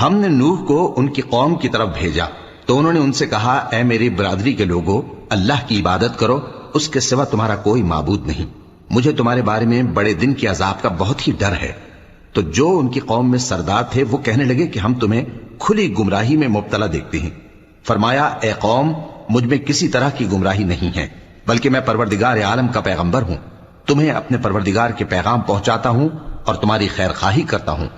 ہم نے نوح کو ان کی قوم کی طرف بھیجا تو انہوں نے ان سے کہا، اے میری برادری کے لوگوں، اللہ کی عبادت کرو، اس کے سوا تمہارا کوئی معبود نہیں، مجھے تمہارے بارے میں بڑے دن کے عذاب کا بہت ہی ڈر ہے۔ تو جو ان کی قوم میں سردار تھے وہ کہنے لگے کہ ہم تمہیں کھلی گمراہی میں مبتلا دیکھتے ہیں۔ فرمایا، اے قوم، مجھ میں کسی طرح کی گمراہی نہیں ہے، بلکہ میں پروردگار عالم کا پیغمبر ہوں، تمہیں اپنے پروردگار کے پیغام پہنچاتا ہوں اور تمہاری خیر خواہی کرتا ہوں،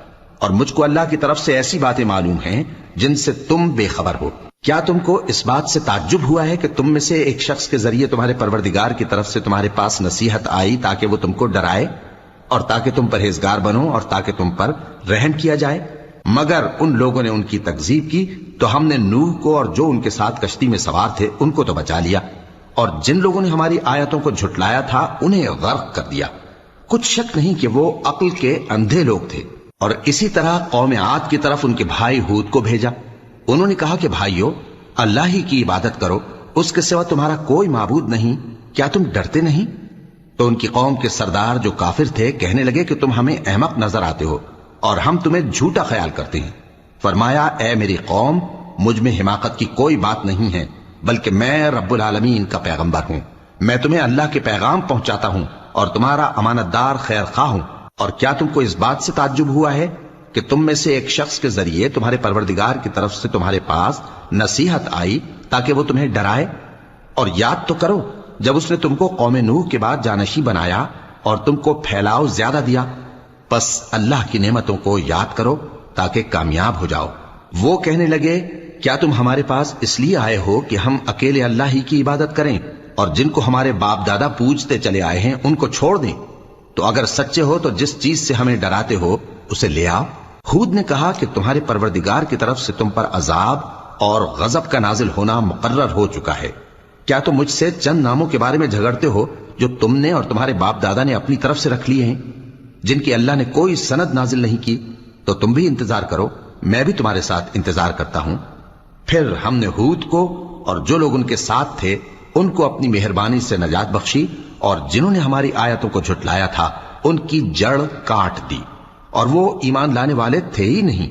اور مجھ کو اللہ کی طرف سے ایسی باتیں معلوم ہیں جن سے تم بے خبر ہو۔ کیا تم کو اس بات سے تعجب ہوا ہے کہ تم میں سے ایک شخص کے ذریعے تمہارے پروردگار کی طرف سے تمہارے پاس نصیحت آئی تاکہ وہ تم کو ڈرائے اور تاکہ تم پرہیزگار بنو اور تاکہ تم پر رحم کیا جائے؟ مگر ان لوگوں نے ان کی تکذیب کی تو ہم نے نوح کو اور جو ان کے ساتھ کشتی میں سوار تھے ان کو تو بچا لیا، اور جن لوگوں نے ہماری آیتوں کو جھٹلایا تھا انہیں غرق کر دیا۔ کچھ شک نہیں کہ وہ عقل کے اندھے لوگ تھے۔ اور اسی طرح قوم عاد کی طرف ان کے بھائی ہود کو بھیجا، انہوں نے کہا کہ بھائیو، اللہ ہی کی عبادت کرو، اس کے سوا تمہارا کوئی معبود نہیں، کیا تم ڈرتے نہیں؟ تو ان کی قوم کے سردار جو کافر تھے کہنے لگے کہ تم ہمیں احمق نظر آتے ہو اور ہم تمہیں جھوٹا خیال کرتے ہیں۔ فرمایا، اے میری قوم، مجھ میں حماقت کی کوئی بات نہیں ہے، بلکہ میں رب العالمین کا پیغمبر ہوں، میں تمہیں اللہ کے پیغام پہنچاتا ہوں اور تمہارا امانت دار خیر خواہ ہوں۔ اور کیا تم کو اس بات سے تعجب ہوا ہے کہ تم میں سے ایک شخص کے ذریعے تمہارے پروردگار کی طرف سے تمہارے پاس نصیحت آئی تاکہ وہ تمہیں ڈرائے؟ اور یاد تو کرو جب اس نے تم کو قوم نوح کے بعد جانشی بنایا اور تم کو پھیلاؤ زیادہ دیا، پس اللہ کی نعمتوں کو یاد کرو تاکہ کامیاب ہو جاؤ۔ وہ کہنے لگے، کیا تم ہمارے پاس اس لیے آئے ہو کہ ہم اکیلے اللہ ہی کی عبادت کریں اور جن کو ہمارے باپ دادا پوجتے چلے آئے ہیں ان کو چھوڑ دیں؟ تو اگر سچے ہو تو جس چیز سے ہمیں ڈراتے ہو اسے لے آؤ۔ ہود نے کہا کہ تمہارے پروردگار کی طرف سے تم پر عذاب اور غضب کا نازل ہونا مقرر ہو چکا ہے۔ کیا تم مجھ سے چند ناموں کے بارے میں جھگڑتے ہو جو تم نے اور تمہارے باپ دادا نے اپنی طرف سے رکھ لیے ہیں، جن کی اللہ نے کوئی سند نازل نہیں کی؟ تو تم بھی انتظار کرو، میں بھی تمہارے ساتھ انتظار کرتا ہوں۔ پھر ہم نے ہود کو اور جو لوگ ان کے ساتھ تھے ان کو اپنی مہربانی سے نجات بخشی، اور جنہوں نے ہماری آیتوں کو جھٹلایا تھا ان کی جڑ کاٹ دی، اور وہ ایمان لانے والے تھے ہی نہیں۔